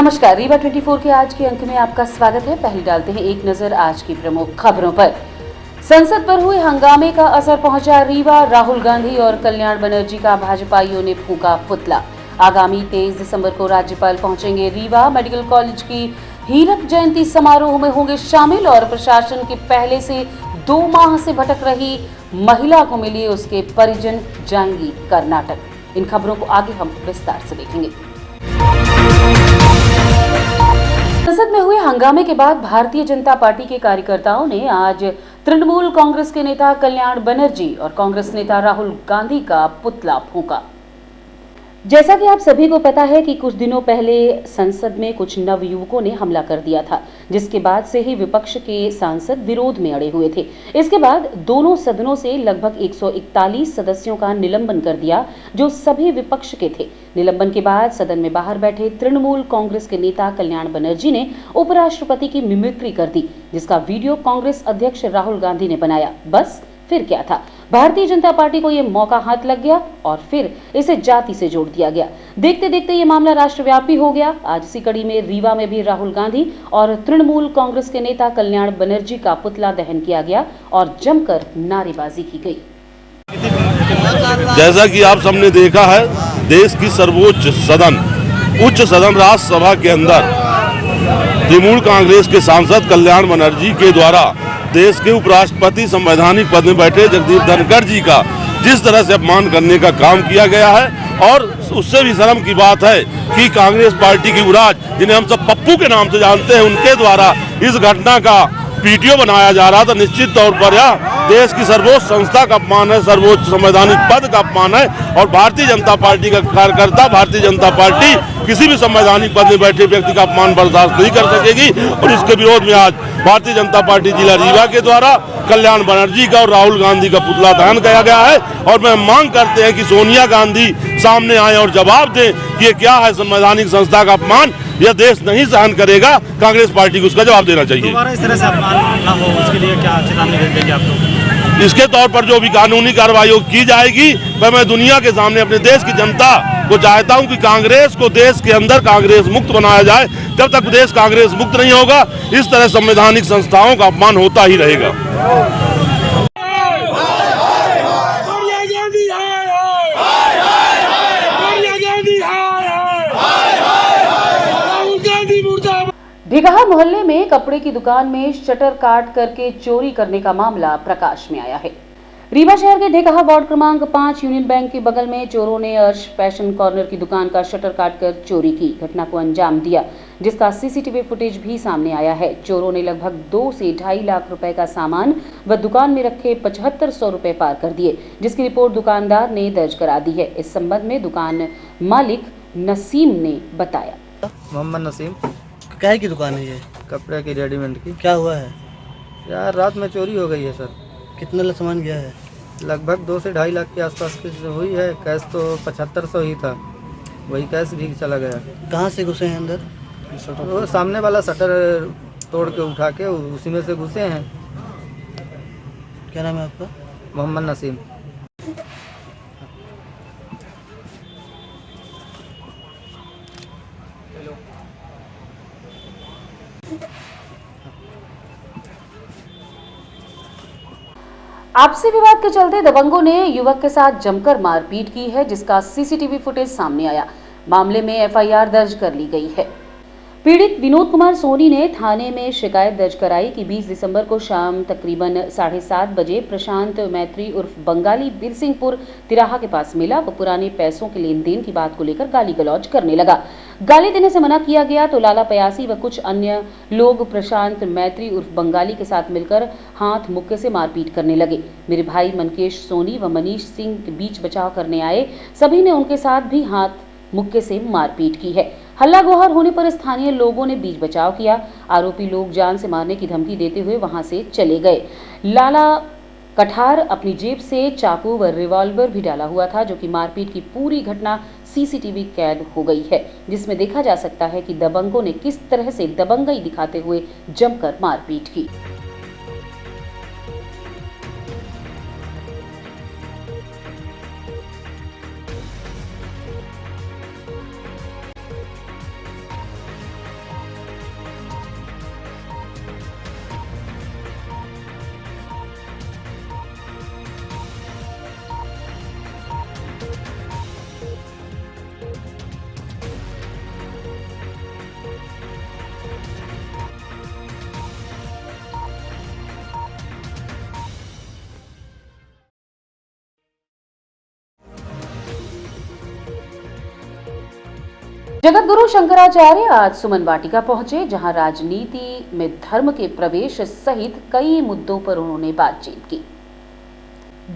नमस्कार, रीवा 24 के आज के अंक में आपका स्वागत है। पहले डालते हैं एक नजर आज की प्रमुख खबरों पर। संसद पर हुए हंगामे का असर पहुंचा रीवा। राहुल गांधी और कल्याण बनर्जी का भाजपाइयों ने फूंका पुतला। आगामी 23 दिसंबर को राज्यपाल पहुंचेंगे रीवा। मेडिकल कॉलेज की हीरक जयंती समारोह में होंगे शामिल और प्रशासन के पहले से 2 माह से भटक रही महिला को मिली उसके परिजन जाएंगी कर्नाटक। इन खबरों को आगे हम विस्तार से देखेंगे। संसद में हुए हंगामे के बाद भारतीय जनता पार्टी के कार्यकर्ताओं ने आज तृणमूल कांग्रेस के नेता कल्याण बनर्जी और कांग्रेस नेता राहुल गांधी का पुतला फूंका। जैसा कि आप सभी को पता है कि कुछ दिनों पहले संसद में कुछ नवयुवकों ने हमला कर दिया था, जिसके बाद से ही विपक्ष के सांसद विरोध में अड़े हुए थे। इसके बाद दोनों सदनों से लगभग 141 सदस्यों का निलंबन कर दिया, जो सभी विपक्ष के थे। निलंबन के बाद सदन में बाहर बैठे तृणमूल कांग्रेस के नेता कल्याण बनर्जी ने उपराष्ट्रपति की मिमिक्री कर दी, जिसका वीडियो कांग्रेस अध्यक्ष राहुल गांधी ने बनाया। बस फिर क्या था, भारतीय जनता पार्टी को यह मौका हाथ लग गया और फिर इसे जाति से जोड़ दिया गया। देखते देखते ये मामला राष्ट्रव्यापी हो गया। आज इसी कड़ी में रीवा में भी राहुल गांधी और तृणमूल कांग्रेस के नेता कल्याण बनर्जी का पुतला दहन किया गया और जमकर नारेबाजी की गई। जैसा कि आप सबने देखा है, देश की सर्वोच्च सदन उच्च सदन राज्यसभा के अंदर तृणमूल कांग्रेस के सांसद कल्याण बनर्जी के द्वारा देश के उपराष्ट्रपति संवैधानिक पद में बैठे जगदीप धनखड़ जी का जिस तरह से अपमान करने का काम किया गया है, और उससे भी शर्म की बात है कि कांग्रेस पार्टी की युवराज, जिन्हें हम सब पप्पू के नाम से जानते हैं, उनके द्वारा इस घटना का वीडियो बनाया जा रहा था। निश्चित तौर पर यह देश की सर्वोच्च संस्था का अपमान है, सर्वोच्च संवैधानिक पद का अपमान है और भारतीय जनता पार्टी का कार्यकर्ता, भारतीय जनता पार्टी किसी भी संवैधानिक पद में बैठे व्यक्ति का अपमान बर्दाश्त नहीं कर सकेगी। और इसके विरोध में आज भारतीय जनता पार्टी जिला रीवा के द्वारा कल्याण बनर्जी का और राहुल गांधी का पुतला दहन किया गया है। और मैं मांग करते हैं कि सोनिया गांधी सामने आए और जवाब दें कि ये क्या है संवैधानिक संस्था का अपमान। यह देश नहीं सहन करेगा, कांग्रेस पार्टी को उसका जवाब देना चाहिए। दोबारा इस तरह से अपमान ना हो, उसके लिए क्या चेतावनी देंगे आप लोग? इसके तौर पर जो भी कानूनी कार्रवाई की जाएगी, वह मैं दुनिया के सामने अपने देश की जनता को चाहता हूं कि कांग्रेस को देश के अंदर कांग्रेस मुक्त बनाया जाए। जब तक देश कांग्रेस मुक्त नहीं होगा, इस तरह संवैधानिक संस्थाओं का अपमान होता ही रहेगा। ढिगाहा मोहल्ले में कपड़े की दुकान में शटर काट करके चोरी करने का मामला प्रकाश में आया है। रीवा शहर के ढिगाहा वार्ड क्रमांक 5 यूनियन बैंक के बगल में चोरों ने अर्श फैशन कॉर्नर की दुकान का शटर काटकर चोरी की घटना को अंजाम दिया, जिसका सीसीटीवी फुटेज भी सामने आया है। चोरों ने लगभग 2 से 2.5 लाख रुपए का सामान व दुकान में रखे 7500 रुपए पार कर दिए, जिसकी रिपोर्ट दुकानदार ने दर्ज करा दी है। इस संबंध में दुकान मालिक नसीम ने बताया। मोहम्मद नसीम, क्या की दुकान है ये? कपड़े की रेडीमेड की। क्या हुआ है? यार रात में चोरी हो गई है सर। कितना सामान गया है? लगभग 2 से 2.5 लाख के आसपास की हुई है। कैश तो 7500 ही था, वही कैश भी चला गया। कहाँ से घुसे हैं अंदर? वो सामने वाला शटर तोड़ के उठा के उसी में से घुसे हैं। क्या नाम है आपका? मोहम्मद नसीम। आपसी विवाद के चलते दबंगों ने युवक के साथ जमकर मारपीट की है, जिसका सीसीटीवी फुटेज सामने आया। मामले में एफआईआर दर्ज कर ली गई है। पीड़ित विनोद कुमार सोनी ने थाने में शिकायत दर्ज कराई कि 20 दिसंबर को शाम तकरीबन 7:30 बजे प्रशांत मैत्री उर्फ बंगाली बिरसिंहपुर तिराहा के पास मिला। वो पुराने पैसों के लेन देन की बात को लेकर गाली गलौज करने लगा। गाली देने से मना किया गया तो लाला पयासी व कुछ अन्य लोग प्रशांत मैत्री उर्फ बंगाली के साथ मिलकर हाथ मुक्के से मारपीट करने लगे। मेरे भाई मनकेश सोनी व मनीष सिंह के बीच बचाव करने आए सभी ने उनके साथ भी हाथ मुक्के से मारपीट की है। हल्ला गुहार होने पर स्थानीय लोगों ने बीच बचाव किया। आरोपी लोग जान से मारने की धमकी देते हुए वहां से चले गए। लाला कठार अपनी जेब से चाकू व रिवॉल्वर भी डाला हुआ था, जो कि मारपीट की पूरी घटना सीसीटीवी कैद हो गई है, जिसमें देखा जा सकता है कि दबंगों ने किस तरह से दबंगई दिखाते हुए जमकर मारपीट की। जगतगुरु शंकराचार्य आज सुमन वाटिका पहुंचे, जहां राजनीति में धर्म के प्रवेश सहित कई मुद्दों पर उन्होंने बातचीत की।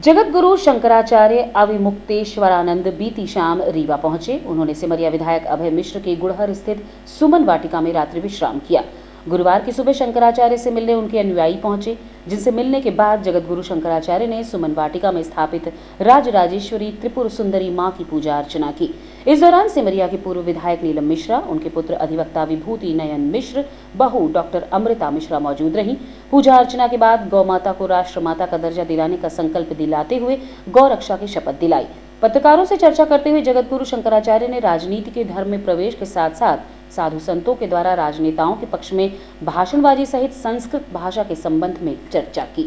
जगतगुरु शंकराचार्य अविमुक्तेश्वरानंद बीती शाम रीवा पहुंचे। उन्होंने सिमरिया विधायक अभय मिश्र के गुड़हर स्थित सुमन वाटिका में रात्रि विश्राम किया। गुरुवार की सुबह शंकराचार्य से मिलने उनके अनुयायी पहुंचे, जिनसे मिलने के बाद जगतगुरु शंकराचार्य ने सुमन वाटिका में स्थापित राजराजेश्वरी त्रिपुर सुंदरी मां की पूजा अर्चना की। इस दौरान सिमरिया के पूर्व विधायक नीलम मिश्रा, उनके पुत्र अधिवक्ता विभूति नयन मिश्र, बहू डॉक्टर अमृता मिश्रा मौजूद रहीं। पूजा अर्चना के बाद गौ माता को राष्ट्र माता का दर्जा दिलाने का संकल्प दिलाते हुए गौ रक्षा की शपथ दिलाई। पत्रकारों से चर्चा करते हुए जगतगुरु शंकराचार्य ने राजनीति के धर्म में प्रवेश के साथ साथ साधु संतों के द्वारा राजनेताओं के पक्ष में भाषणबाजी सहित संस्कृत भाषा के संबंध में चर्चा की।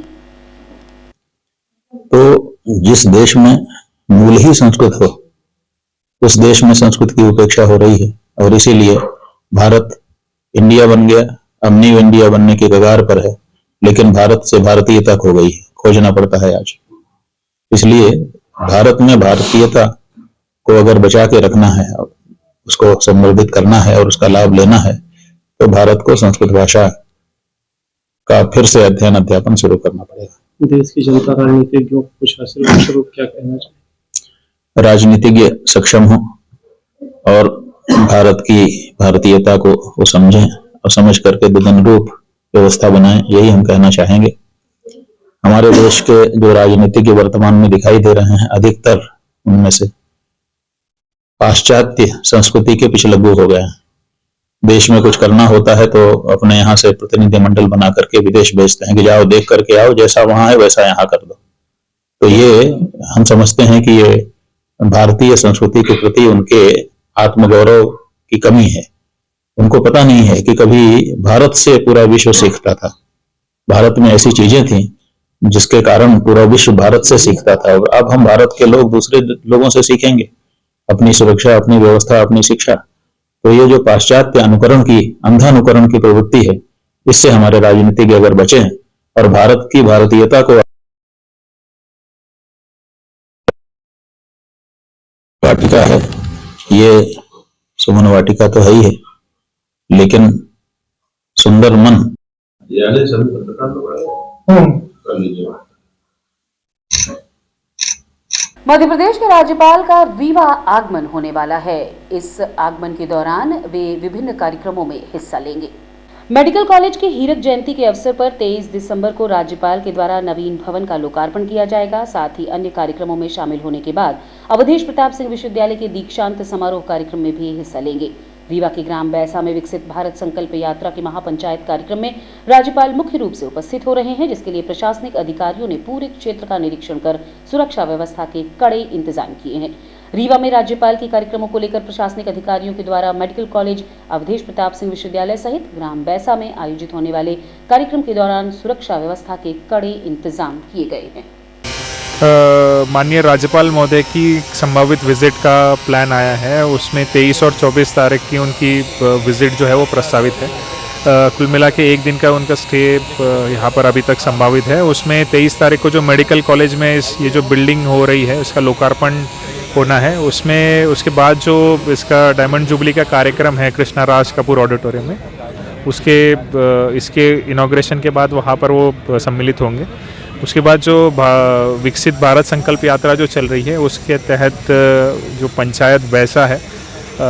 तो जिस देश में मूल ही संस्कृत हो, उस देश में संस्कृत की उपेक्षा हो रही है और इसीलिए भारत इंडिया बन गया, अब न्यू इंडिया बनने के कगार पर है, लेकिन भारत से भारतीयता खो गई है, खोजना पड़ता है आज। इसलिए भारत में भारतीयता को अगर बचा के रखना है, उसको संवर्धित करना है और उसका लाभ लेना है, तो भारत को संस्कृत भाषा का फिर से अध्ययन अध्यापन शुरू करना पड़ेगा। देश की जनता राजनीतिज्ञों को स्वरूप क्या कहना चाहिए? राजनीतिज्ञ सक्षम हो और भारत की भारतीयता को वो समझें और समझ करके विभिन्न रूप व्यवस्था बनाएं, यही हम कहना चाहेंगे। हमारे देश के जो राजनीतिज्ञ वर्तमान में दिखाई दे रहे हैं, अधिकतर उनमें से पाश्चात्य संस्कृति के पिछलग्गू हो गए हैं। देश में कुछ करना होता है तो अपने यहाँ से प्रतिनिधिमंडल बना करके विदेश भेजते हैं कि जाओ देख करके आओ, जैसा वहां है वैसा यहाँ कर दो। तो ये हम समझते हैं कि ये भारतीय संस्कृति के प्रति उनके आत्मगौरव की कमी है। उनको पता नहीं है कि कभी भारत से पूरा विश्व सीखता था, भारत में ऐसी चीजें थी जिसके कारण पूरा विश्व भारत से सीखता था, और अब हम भारत के लोग दूसरे लोगों से सीखेंगे अपनी सुरक्षा, अपनी व्यवस्था, अपनी शिक्षा। तो ये जो पाश्चात्य अनुकरण की, अंधानुकरण की प्रवृत्ति है, इससे हमारे राजनीतिज्ञ अगर बचें और भारत की भारतीयता को वाटिका है, ये सुमन वाटिका तो है ही है, लेकिन सुंदर मन मध्य प्रदेश के राज्यपाल का रीवा आगमन होने वाला है। इस आगमन के दौरान वे विभिन्न कार्यक्रमों में हिस्सा लेंगे। मेडिकल कॉलेज की हीरक जयंती के अवसर पर 23 दिसंबर को राज्यपाल के द्वारा नवीन भवन का लोकार्पण किया जाएगा। साथ ही अन्य कार्यक्रमों में शामिल होने के बाद अवधेश प्रताप सिंह विश्वविद्यालय के दीक्षांत समारोह कार्यक्रम में भी हिस्सा लेंगे। रीवा के ग्राम बैसा में विकसित भारत संकल्प यात्रा के महापंचायत कार्यक्रम में राज्यपाल मुख्य रूप से उपस्थित हो रहे हैं, जिसके लिए प्रशासनिक अधिकारियों ने पूरे क्षेत्र का निरीक्षण कर सुरक्षा व्यवस्था के कड़े इंतजाम किए हैं। रीवा में राज्यपाल के कार्यक्रमों को लेकर प्रशासनिक अधिकारियों के द्वारा मेडिकल कॉलेज, अवधेश प्रताप सिंह विश्वविद्यालय सहित ग्राम बैसा में आयोजित होने वाले कार्यक्रम के दौरान सुरक्षा व्यवस्था के कड़े इंतजाम किए गए हैं। माननीय राज्यपाल महोदय की संभावित विजिट का प्लान आया है, उसमें 23 और 24 तारीख की उनकी विजिट जो है वो प्रस्तावित है। कुल मिला के एक दिन का उनका स्टे यहाँ पर अभी तक संभावित है। उसमें 23 तारीख को जो मेडिकल कॉलेज में ये जो बिल्डिंग हो रही है उसका लोकार्पण होना है। उसमें उसके बाद जो इसका डायमंड जुबली का कार्यक्रम है कृष्णा राज कपूर ऑडिटोरियम में, इसके इनॉग्रेशन के बाद वहाँ पर वो सम्मिलित होंगे। उसके बाद जो विकसित भारत संकल्प यात्रा जो चल रही है उसके तहत जो पंचायत बैसा है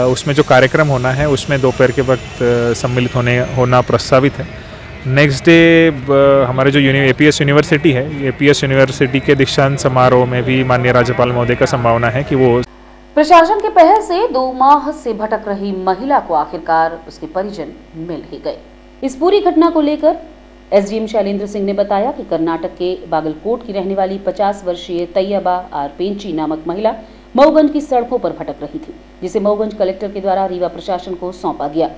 उसमें जो कार्यक्रम होना है उसमें दोपहर के वक्त सम्मिलित होना प्रस्तावित है। नेक्स्ट डे हमारे जो एपीएस यूनिवर्सिटी है, एपीएस यूनिवर्सिटी के दीक्षांत समारोह में भी माननीय राज्यपाल महोदय का संभावना है कि वो। प्रशासन के पहल से 2 माह से भटक रही महिला को आखिरकार उसके परिजन मिल ही गए। इस पूरी घटना को लेकर एसडीएम शैलेंद्र सिंह ने बताया कि कर्नाटक के बागलकोट की रहने वाली 50 वर्षीय तैयबा आर पेंची नामक महिला मऊगंज की सड़कों पर भटक रही थी, जिसे मऊगंज कलेक्टर के द्वारा रीवा प्रशासन को सौंपा गया।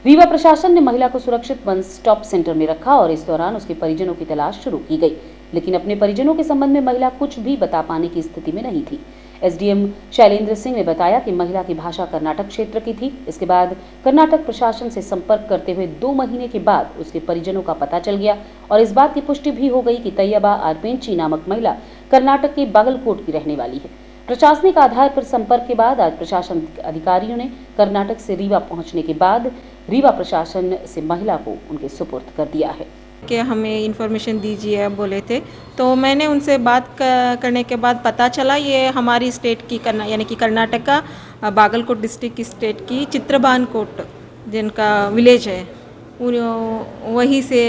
रीवा प्रशासन ने महिला को सुरक्षित वन स्टॉप सेंटर में रखा और इस दौरान उसके परिजनों की तलाश शुरू की गई, लेकिन अपने परिजनों के संबंध में महिला कुछ भी बता पाने की स्थिति में नहीं थी। एसडीएम शैलेंद्र सिंह ने बताया कि महिला की भाषा कर्नाटक क्षेत्र की थी। इसके बाद कर्नाटक प्रशासन से संपर्क करते हुए 2 महीने के बाद उसके परिजनों का पता चल गया और इस बात की पुष्टि भी हो गई कि तैयबा आर पेंची नामक महिला कर्नाटक के बागलकोट की रहने वाली है। प्रशासनिक आधार पर संपर्क के बाद आज प्रशासन अधिकारियों ने कर्नाटक से रीवा पहुंचने के बाद रीवा प्रशासन से महिला को उनके सुपुर्द कर दिया है। कि हमें इन्फॉर्मेशन दीजिए बोले थे, तो मैंने उनसे बात करने के बाद पता चला ये हमारी स्टेट की यानी कि कर्नाटक का बागलकोट डिस्ट्रिक्ट की स्टेट की चित्रबानकोट जिनका विलेज है वहीं से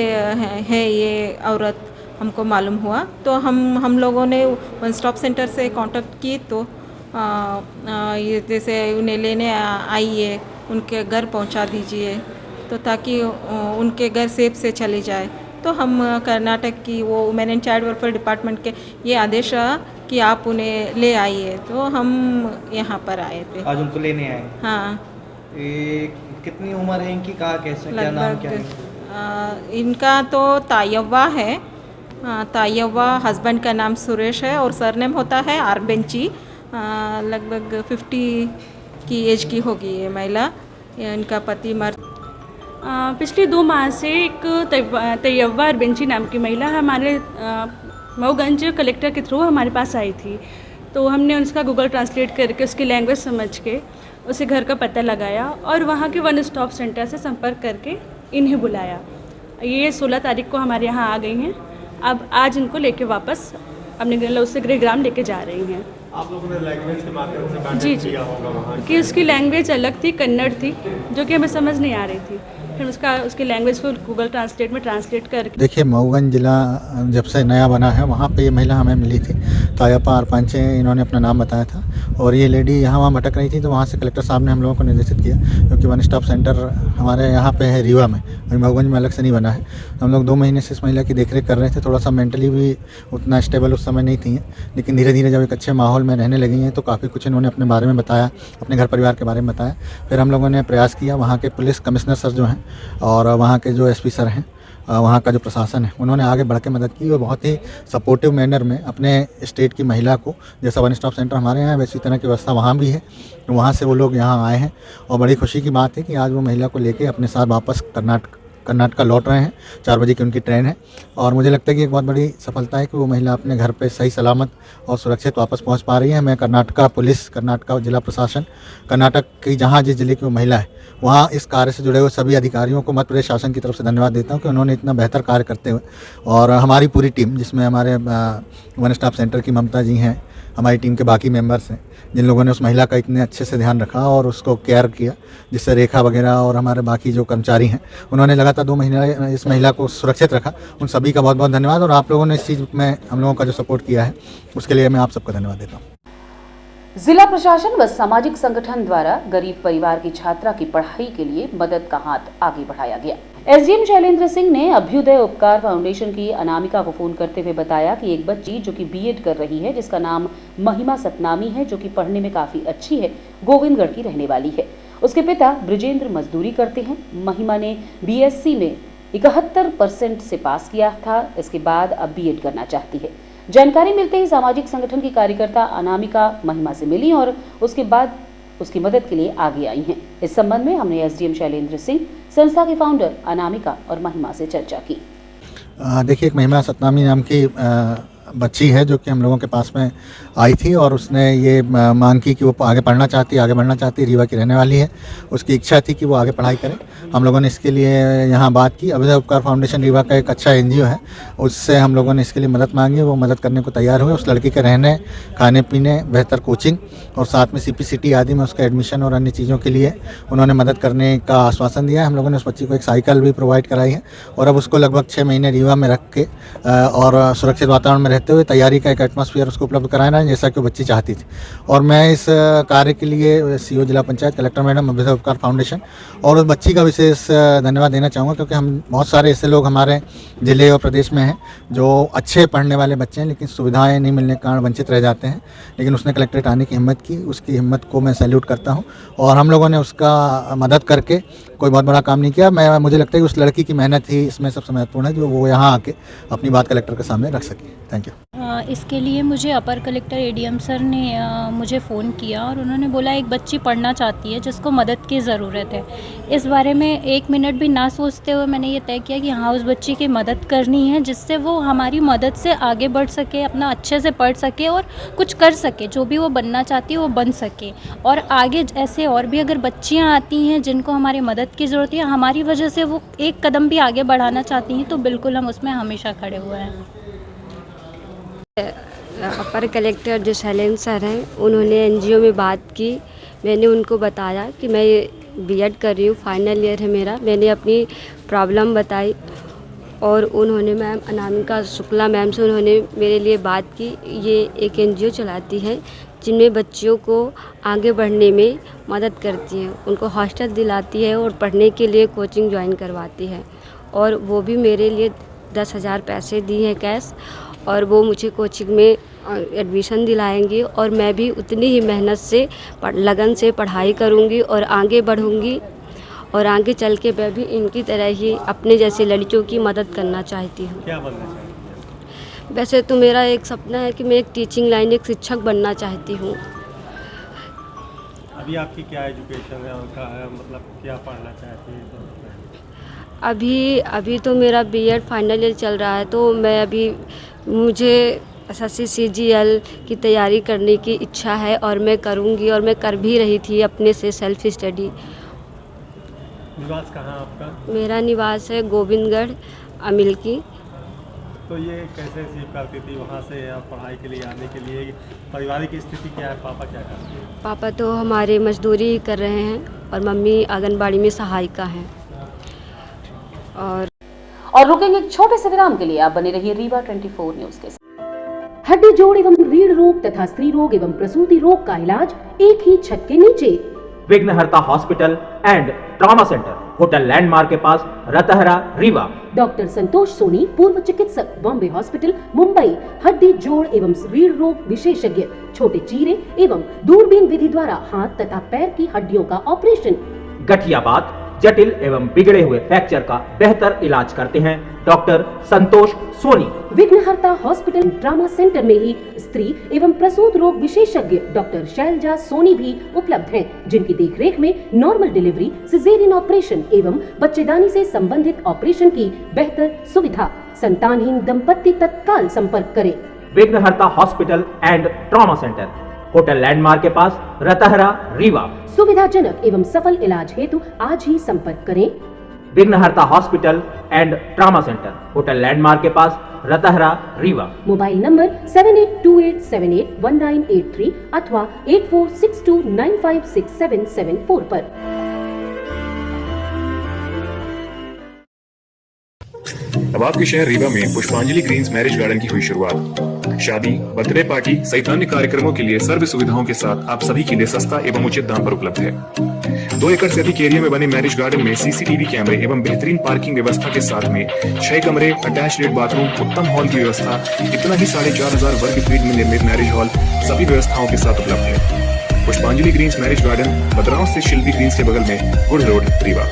है ये औरत, हमको मालूम हुआ। तो हम लोगों ने वन स्टॉप सेंटर से कांटेक्ट किए, तो ये जैसे उन्हें लेने आइए, उनके घर पहुंचा दीजिए, तो ताकि उनके घर सेफ से चली जाए। तो हम कर्नाटक की वो women and child welfare department के ये आदेश कि आप उन्हें ले आइए, तो हम यहाँ पर आए थे। आज उनको लेने आए? हाँ। कितनी उम्र है इनकी, कहाँ कैसे, क्या नाम क्या है? इनका तो तायव्वा है, तायव्वा, हस्बैंड का नाम सुरेश है और सरनेम होता है आरबेंची। लगभग 50 की एज की होगी ये महिला। इनका पति पिछले 2 माह से एक तैयब्बा अरबेंची नाम की महिला हमारे मऊगंज कलेक्टर के थ्रू हमारे पास आई थी। तो हमने उसका गूगल ट्रांसलेट करके उसकी लैंग्वेज समझ के उसे घर का पता लगाया और वहाँ के वन स्टॉप सेंटर से संपर्क करके इन्हें बुलाया। ये 16 तारीख को हमारे यहाँ आ गई हैं। अब आज इनको लेके वापस अपने उससे गृहग्राम लेके जा रही हैं। आप लोगों ने लैंग्वेज के माध्यम से बातचीत किया होगा वहाँ कि उसकी लैंग्वेज अलग थी, कन्नड़ थी, जो कि हमें समझ नहीं आ रही थी। फिर उसकी लैंग्वेज को गूगल ट्रांसलेट में ट्रांसलेट करके। देखिए, मऊगंज जिला जब से नया बना है वहाँ पे ये महिला हमें मिली थी, तायप्पा अरपांचे इन्होंने अपना नाम बताया था। और ये लेडी यहाँ वहाँ भटक रही थी, तो वहाँ से कलेक्टर साहब ने हम लोगों को निर्देशित किया, क्योंकि वन स्टॉप सेंटर हमारे यहाँ पे है रीवा में, अभी मऊगंज में अलग से नहीं बना है। हम लोग 2 महीने से इस महिला की देखरेख कर रहे थे। थोड़ा सा मेंटली भी उतना स्टेबल उस समय नहीं थी, लेकिन धीरे धीरे जब एक अच्छे माहौल में रहने लगी हैं तो काफ़ी कुछ इन्होंने अपने बारे में बताया, अपने घर परिवार के बारे में बताया। फिर हम लोगों ने प्रयास किया, वहाँ के पुलिस कमिश्नर सर जो हैं और वहाँ के जो एसपी सर हैं, वहाँ का जो प्रशासन है, उन्होंने आगे बढ़ के मदद की और बहुत ही सपोर्टिव मैनर में अपने स्टेट की महिला को, जैसा वन स्टॉप सेंटर हमारे यहाँ है वैसी तरह की व्यवस्था वहाँ भी है, वहाँ से वो लोग यहाँ आए हैं। और बड़ी खुशी की बात है कि आज वो महिला को लेके अपने साथ वापस कर्नाटका लौट रहे हैं। 4 बजे की उनकी ट्रेन है और मुझे लगता है कि एक बहुत बड़ी सफलता है कि वो महिला अपने घर पे सही सलामत और सुरक्षित वापस पहुंच पा रही है। मैं कर्नाटका पुलिस, कर्नाटका जिला प्रशासन, कर्नाटक की जहां जिस जिले की वो महिला है वहाँ इस कार्य से जुड़े हुए सभी अधिकारियों को मध्य प्रदेश शासन की तरफ से धन्यवाद देता हूँ कि उन्होंने इतना बेहतर कार्य करते हुए, और हमारी पूरी टीम जिसमें हमारे वन स्टॉप सेंटर की ममता जी हैं, हमारी टीम के बाकी मेंबर्स हैं, जिन लोगों ने उस महिला का इतने अच्छे से ध्यान रखा और उसको केयर किया, जिससे रेखा वगैरह और हमारे बाकी जो कर्मचारी हैं उन्होंने लगातार 2 महीने इस महिला को सुरक्षित रखा। उन सभी का बहुत बहुत धन्यवाद। और आप लोगों ने इस चीज़ में हम लोगों का जो सपोर्ट किया है उसके लिए मैं आप सबका धन्यवाद देता हूँ। जिला प्रशासन व सामाजिक संगठन द्वारा गरीब परिवार की छात्रा की पढ़ाई के लिए मदद का हाथ आगे बढ़ाया गया। एसडीएम शैलेंद्र सिंह ने अभ्युदय उपकार फाउंडेशन की अनामिका को फोन करते हुए बताया कि एक बच्ची जो कि बीएड कर रही है, जिसका नाम महिमा सतनामी है, जो कि पढ़ने में काफी अच्छी है, गोविंदगढ़ की रहने वाली है। उसके पिता ब्रिजेंद्र मजदूरी करते हैं। महिमा ने बीएससी में 71% से पास किया था। इसके बाद अब बीएड करना चाहती है। जानकारी मिलते ही सामाजिक संगठन की कार्यकर्ता अनामिका महिमा से मिली और उसके बाद उसकी मदद के लिए आगे आई हैं। इस संबंध में हमने एसडीएम शैलेंद्र सिंह, संस्था के फाउंडर अनामिका और महिमा से चर्चा की। देखिए, एक महिमा सतनामी नाम की बच्ची है जो कि हम लोगों के पास में आई थी और उसने ये मांग की कि वो आगे पढ़ना चाहती, आगे बढ़ना चाहती, रीवा की रहने वाली है। उसकी इच्छा थी कि वो आगे पढ़ाई करे। हम लोगों ने इसके लिए यहाँ बात की। अभ्युदय उपकार फाउंडेशन रीवा का एक अच्छा एनजीओ है, उससे हम लोगों ने इसके लिए मदद मांगी। वो मदद करने को तैयार हुए। उस लड़की के रहने, खाने पीने, बेहतर कोचिंग और साथ में सीपीसीटी आदि में उसका एडमिशन और अन्य चीज़ों के लिए उन्होंने मदद करने का आश्वासन दिया है। हम लोगों ने उस बच्ची को एक साइकिल भी प्रोवाइड कराई है और अब उसको लगभग 6 महीने रीवा में रख के और सुरक्षित वातावरण में रहते हुए तैयारी का एक एटमॉस्फेयर उसको उपलब्ध कराना है, जैसा कि बच्ची चाहती थी। और मैं इस कार्य के लिए सीओ जिला पंचायत, कलेक्टर मैडम, अभ्युदय उपकार फाउंडेशन और उस बच्ची का विशेष धन्यवाद देना चाहूँगा, क्योंकि हम बहुत सारे ऐसे लोग हमारे जिले और प्रदेश में हैं जो अच्छे पढ़ने वाले बच्चे हैं लेकिन सुविधाएं नहीं मिलने के कारण वंचित रह जाते हैं। लेकिन उसने कलेक्ट्रेट आने की हिम्मत की, उसकी हिम्मत को मैं सैल्यूट करता हूँ। और हम लोगों ने उसका मदद करके कोई बहुत बड़ा काम नहीं किया। मुझे लगता है कि उस लड़की की मेहनत ही इसमें सबसे महत्वपूर्ण है, जो वो यहाँ आके अपनी बात कलेक्टर के सामने रख सके। Thank you. यू। इसके लिए मुझे अपर कलेक्टर एडीएम सर ने मुझे फ़ोन किया और उन्होंने बोला एक बच्ची पढ़ना चाहती है जिसको मदद की ज़रूरत है। इस बारे में 1 मिनट भी ना सोचते हुए मैंने ये तय किया कि हाँ, उस बच्ची की मदद करनी है जिससे वो हमारी मदद से आगे बढ़ सके, अपना अच्छे से पढ़ सके और कुछ कर सके, जो भी वो बनना चाहती है वो बन सके। और आगे ऐसे और भी अगर बच्चियाँ आती हैं जिनको हमारी मदद की ज़रूरत है, हमारी वजह से वो एक कदम भी आगे बढ़ाना चाहती हैं, तो बिल्कुल हम उसमें हमेशा खड़े हुए हैं। अपर कलेक्टर जो शैलेंद्र सर हैं, उन्होंने एनजीओ में बात की। मैंने उनको बताया कि मैं बीएड कर रही हूँ, फाइनल ईयर है मेरा। मैंने अपनी प्रॉब्लम बताई और उन्होंने मैम अनामिका शुक्ला मैम से उन्होंने मेरे लिए बात की। ये एक एनजीओ चलाती है जिनमें बच्चियों को आगे बढ़ने में मदद करती है, उनको हॉस्टल दिलाती है और पढ़ने के लिए कोचिंग ज्वाइन करवाती है। और वो भी मेरे लिए 10,000 पैसे दी हैं कैश, और वो मुझे कोचिंग में एडमिशन दिलाएंगी और मैं भी उतनी ही मेहनत से लगन से पढ़ाई करूंगी और आगे बढ़ूंगी और आगे चल के मैं भी इनकी तरह ही अपने जैसे लड़कियों की मदद करना चाहती हूँ। क्या बनना चाहती हैं? वैसे तो मेरा एक सपना है कि मैं एक टीचिंग लाइन, एक शिक्षक बनना चाहती हूँ। अभी आपकी क्या एजुकेशन है, मतलब क्या पढ़ना चाहती हैं? अभी तो मेरा बीएड फाइनल ईयर चल रहा है, तो मैं अभी मुझे एसएससी सीजीएल की तैयारी करने की इच्छा है और मैं करूंगी और मैं कर भी रही थी अपने से सेल्फ स्टडी। निवास कहाँ आपका? मेरा निवास है गोविंदगढ़ अमिल की। तो ये कैसे सीख करती थी वहाँ से आप पढ़ाई के लिए आने के लिए? पारिवारिक की स्थिति क्या है? पापा क्या करते हैं? पापा तो हमारे मजदूरी ही कर रहे हैं और मम्मी आंगनबाड़ी में सहायिका हैं। और रुकेंगे एक छोटे से विराम के लिए। आप बने रहिए रीवा 24 न्यूज के साथ। हड्डी जोड़ एवं रीढ़ रोग तथा स्त्री रोग एवं प्रसूति रोग का इलाज एक ही छत के नीचे। विघ्नहर्ता hospital and trauma centre, hotel landmark के पास, रतहरा, रीवा। डॉक्टर संतोष सोनी, पूर्व चिकित्सक, बॉम्बे हॉस्पिटल, मुंबई। हड्डी जोड़ एवं रीढ़ रोग विशेषज्ञ, छोटे चीरे एवं दूरबीन विधि द्वारा हाथ तथा पैर की हड्डियों का ऑपरेशन। गठियाबात, जटिल एवं बिगड़े हुए फ्रैक्चर का बेहतर इलाज करते हैं डॉक्टर संतोष सोनी। विघ्नहर्ता हॉस्पिटल ट्रॉमा सेंटर में ही स्त्री एवं प्रसूत रोग विशेषज्ञ डॉक्टर शैलजा सोनी भी उपलब्ध हैं, जिनकी देखरेख में नॉर्मल डिलीवरी, सिजेरियन ऑपरेशन एवं बच्चेदानी से संबंधित ऑपरेशन की बेहतर सुविधा। संतानहीन दंपत्ति तत्काल संपर्क करें। विघ्नहर्ता hospital and trauma centre, hotel landmark के पास, रतहरा, रीवा। सुविधाजनक एवं सफल इलाज हेतु आज ही संपर्क करें। विघ्नहर्ता hospital and trauma centre, hotel landmark के पास, रतहरा, रीवा। मोबाइल नंबर 7828781983 अथवा 8462956774 पर। अब आपके शहर रीवा में पुष्पांजलि ग्रीन्स मैरिज गार्डन की हुई शुरुआत। शादी, बर्थडे पार्टी सहित अन्य कार्यक्रमों के लिए सर्व सुविधाओं के साथ आप सभी के लिए सस्ता एवं उचित दाम पर उपलब्ध है। 2 एकड़ से अधिक एरिया में बने मैरिज गार्डन में सीसीटीवी कैमरे एवं बेहतरीन पार्किंग व्यवस्था के साथ में 6 कमरे, अटैच्ड बाथरूम, उत्तम हॉल की व्यवस्था, इतना ही 4,500 वर्ग फीट में निर्मित मैरिज हॉल सभी व्यवस्थाओं के साथ उपलब्ध है। पुष्पांजलि ग्रीन्स मैरिज गार्डन, बदराव से शिल्पी ग्रीन्स के बगल में, गुड़ रोड, रीवा।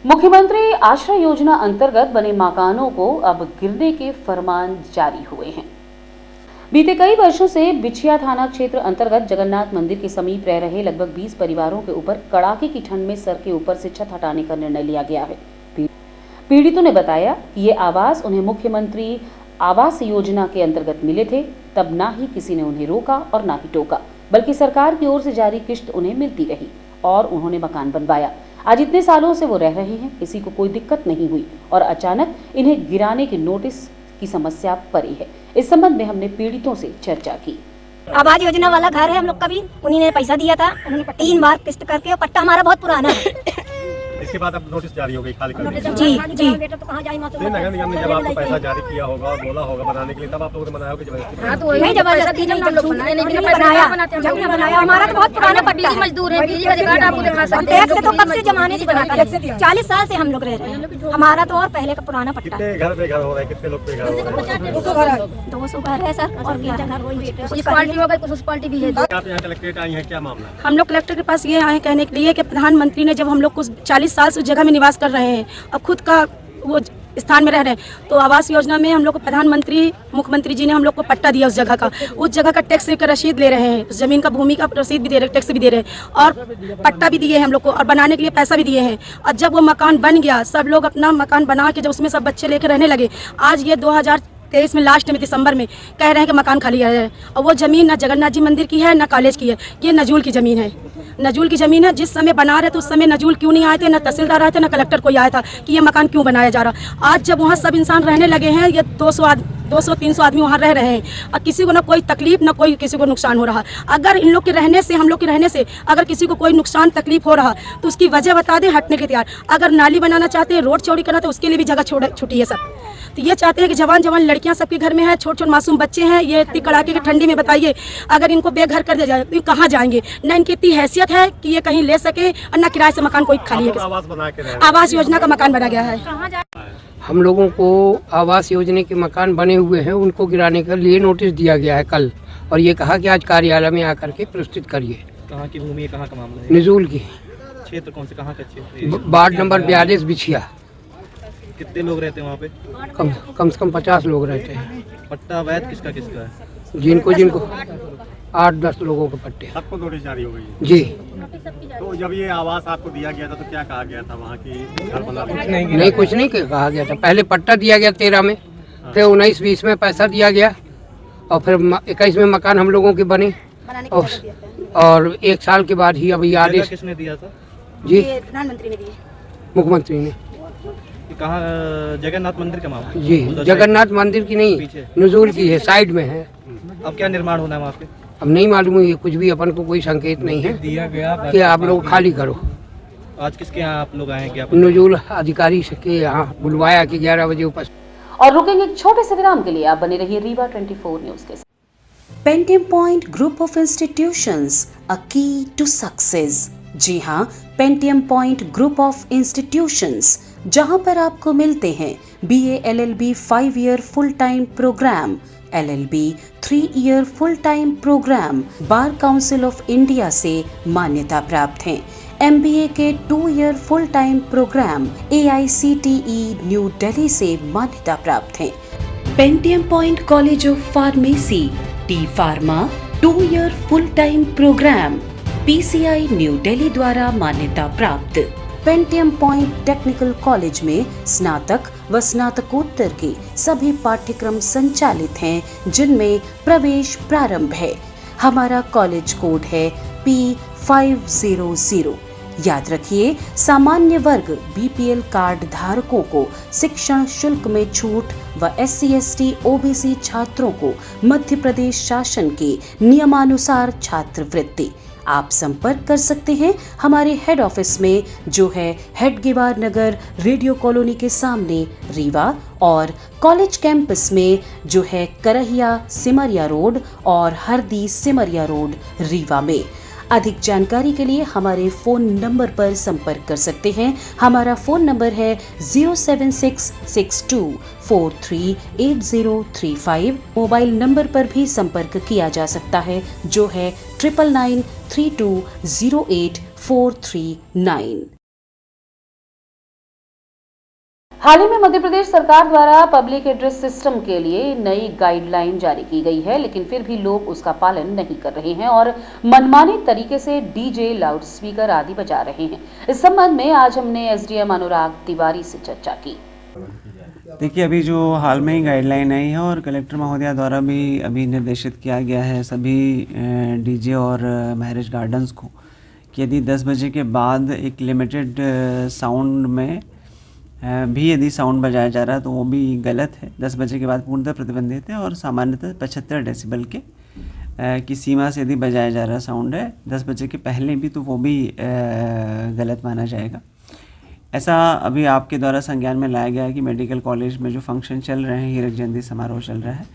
मुख्यमंत्री आश्रय योजना अंतर्गत बने मकानों को अब गिरने के फरमान जारी हुए हैं। बीते कई वर्षों से बिछिया थाना क्षेत्र अंतर्गत जगन्नाथ मंदिर के समीप रह रहे लगभग 20 परिवारों के ऊपर कड़ाके की ठंड में सर के ऊपर से छत हटाने का निर्णय लिया गया है। पीड़ितों ने बताया कि ये आवास उन्हें मुख्यमंत्री आवास योजना के अंतर्गत मिले थे, तब ना ही किसी ने उन्हें रोका और ना ही टोका, बल्कि सरकार की ओर से जारी किश्त उन्हें मिलती रही और उन्होंने मकान बनवाया। आज इतने सालों से वो रह रहे हैं, किसी को कोई दिक्कत नहीं हुई और अचानक इन्हें गिराने के नोटिस की समस्या पड़ी है। इस संबंध में हमने पीड़ितों से चर्चा की। आवास योजना वाला घर है हम लोग का भी, उन्हीं ने पैसा दिया था, 3 बार किस्त करके, और पट्टा हमारा बहुत पुराना है। इसके बाद अब नोटिस जारी हो गई खाली करने की। जी जी। नगर निगम ने जब आपको पैसा जारी किया होगा और बोला होगा बनाने के लिए, तब आप लोगों ने बनाया होगा जबरदस्ती? नहीं, जबरदस्ती नहीं, बनाया। हमारा तो बहुत पुराना पट्टा है, मजदूर है, टैक्स से तो कब से जमाने से बनाता है, 40 साल से हम लोग रह रहे हैं। हमारा तो और पहले का पुराना पट्टा। कितने घर पे घर हो रहा है, कितने लोग पे घर हो रहा है? 200 घर है सर, और क्या म्युनिसिपैलिटी हो गई, कुछ म्युनिसिपैलिटी भी है। आप यहाँ कलेक्ट्रेट आई हैं, क्या मामला? हम लोग कलेक्टर के पास ये आए कहने के लिए कि प्रधानमंत्री ने जब हम लोग कुछ 40 साल से उस जगह में निवास कर रहे हैं, अब खुद का वो स्थान में रह रहे हैं। तो आवास योजना में हम लोग को प्रधानमंत्री मुख्यमंत्री जी ने हम लोग को पट्टा दिया उस जगह का टैक्स का रसीद ले रहे हैं, उस जमीन का भूमि का रसीद भी दे रहे हैं, टैक्स भी दे रहे हैं और पट्टा भी दिए हैं हम लोग को और बनाने के लिए पैसा भी दिए हैं। और जब वो मकान बन गया, सब लोग अपना मकान बना के जब उसमें सब बच्चे लेकर रहने लगे, आज ये 2023 में लास्ट में दिसंबर में कह रहे हैं कि मकान खाली है और वो ज़मीन ना जगन्नाथ जी मंदिर की है ना कॉलेज की है, ये नजूल की ज़मीन है। नजूल की ज़मीन है। जिस समय बना रहे थे उस समय नजूल क्यों नहीं आए थे, ना तहसीलदार आए थे ना कलेक्टर कोई आया था कि ये मकान क्यों बनाया जा रहा। आज जब वहाँ सब इंसान रहने लगे हैं, ये 200-300 आदमी वहाँ रह रहे हैं और किसी को ना कोई तकलीफ ना कोई किसी को नुकसान हो रहा। अगर इन लोग के रहने से हम लोग के रहने से अगर किसी को कोई नुकसान तकलीफ हो रहा तो उसकी वजह बता दें, हटने के तैयार। अगर नाली बनाना चाहते हैं, रोड चौड़ी करना तो उसके लिए भी जगह छुट्टी है सब। तो ये चाहते हैं कि जवान लड़कियां सबके घर में है, छोटे छोटे मासूम बच्चे हैं, ये इतनी कड़ाके की ठंडी में बताइए अगर इनको बेघर कर दिया जाए तो कहाँ जाएंगे। न इनकी इतनी हैसियत है कि ये कहीं ले सके और न किराए से मकान कोई खाली है। आवास योजना का मकान बना गया है। हम लोगों को आवास योजना के मकान बने हुए हैं, उनको गिराने के लिए नोटिस दिया गया है कल, और ये कहा कि आज कार्यालय में आकर के प्रस्तुत करिए। कहाँ की भूमि है, कहाँ का मामला है? निजूल की। क्षेत्र कौन से, कहाँ का क्षेत्र? वार्ड नंबर 42 बिछिया। कितने लोग रहते हैं वहाँ पे? कम से कम 50 लोग रहते हैं। पट्टा वैध किसका किसका है? जिनको 8-10 लोगों के पट्टे। सबको नोटिस जारी हो गई है जी। तो जब ये आवास आपको दिया गया था तो क्या कहा गया था वहाँ की घर बना? नहीं कुछ नहीं कहा गया था। पहले पट्टा दिया गया 13 में, फिर 19-20 में पैसा दिया गया और फिर 21 में मकान हम लोगों के बने और 1 साल के बाद ही अभी आदेश। किसने दिया था? जी, प्रधानमंत्री ने दिए, मुख्यमंत्री ने। कहाँ? जगन्नाथ मंदिर का मामला? जी, जगन्नाथ मंदिर की नहीं, नजूल की है, साइड में है। अब क्या निर्माण होना है वहाँ पे? अब नहीं मालूम है, कुछ भी अपन को कोई संकेत नहीं है कि आप लोग खाली करो। आज किसके यहाँ आप लोग आए? क्या नजूल अधिकारी के यहाँ बुलवाया कि 11 बजे उपस्थित। और रुकेंगे एक छोटे से विराम के लिए। आप बने रहिए रीवा 24 न्यूज के साथ। Pentium point group of institutions, a key to success. जी हाँ, Pentium point group of institutions, जहां पर आपको मिलते हैं BA LLB 5 year full time programme, LLB 3 year full time programme, bar council of India से मान्यता प्राप्त हैं। MBA के 2 year full time programme AICTE new Delhi से मान्यता प्राप्त हैं। Pentium point college of pharmacy, T pharma 2 year full time program PCI New Delhi द्वारा मान्यता प्राप्त। पेंटियम पॉइंट टेक्निकल कॉलेज में स्नातक व स्नातकोत्तर के सभी पाठ्यक्रम संचालित हैं, जिनमें प्रवेश प्रारंभ है। हमारा कॉलेज कोड है P500। याद रखिए, सामान्य वर्ग BPL कार्ड धारकों को शिक्षण शुल्क में छूट व SC ST OBC छात्रों को मध्य प्रदेश शासन के नियमानुसार छात्रवृत्ति। आप संपर्क कर सकते हैं हमारे हेड ऑफिस में, जो है हेड गेवार नगर, रेडियो कॉलोनी के सामने, रीवा, और कॉलेज कैंपस में, जो है करहिया सिमरिया रोड और हरदी सिमरिया रोड, रीवा में। अधिक जानकारी के लिए हमारे फ़ोन नंबर पर संपर्क कर सकते हैं। हमारा फ़ोन नंबर है 07662438035। मोबाइल नंबर पर भी संपर्क किया जा सकता है, जो है 9992084339। हाल ही में मध्य प्रदेश सरकार द्वारा पब्लिक एड्रेस सिस्टम के लिए नई गाइडलाइन जारी की गई है, लेकिन फिर भी लोग उसका पालन नहीं कर रहे हैं और मनमाने तरीके से डीजे, लाउड स्पीकर आदि बजा रहे हैं। इस संबंध में आज हमने SDM अनुराग तिवारी से चर्चा की। देखिए, अभी जो हाल में ही गाइडलाइन आई है और कलेक्टर महोदया द्वारा भी अभी निर्देशित किया गया है सभी डीजे और मैरिज गार्डन्स को कि यदि 10 बजे के बाद एक लिमिटेड साउंड में भी यदि साउंड बजाया जा रहा है तो वो भी गलत है। 10 बजे के बाद पूर्णतः प्रतिबंधित है और सामान्यतः 75 डेसिबल के की सीमा से यदि बजाया जा रहा साउंड है 10 बजे के पहले भी, तो वो भी गलत माना जाएगा। ऐसा अभी आपके द्वारा संज्ञान में लाया गया है कि मेडिकल कॉलेज में जो फंक्शन चल रहे हैं, हीरक जयंती समारोह चल रहा है,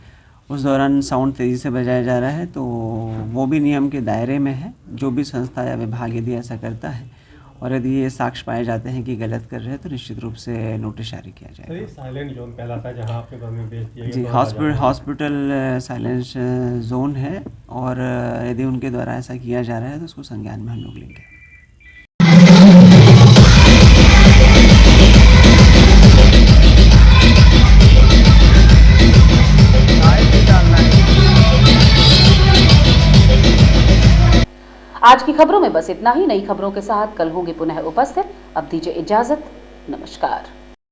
उस दौरान साउंड तेज़ी से बजाया जा रहा है, तो वो भी नियम के दायरे में है। जो भी संस्था या विभाग यदि ऐसा करता है और यदि ये साक्ष्य पाए जाते हैं कि गलत कर रहे हैं, तो निश्चित रूप से नोटिस जारी किया जाएगा। साइलेंट जोन कहलाता जहां आपके घर में बेच दिया जी, हॉस्पिटल साइलेंस जोन है, और यदि उनके द्वारा ऐसा किया जा रहा है तो उसको संज्ञान में हम लोग लेंगे। आज की खबरों में बस इतना ही। नई खबरों के साथ कल होंगे पुनः उपस्थित। अब दीजिए इजाजत। नमस्कार।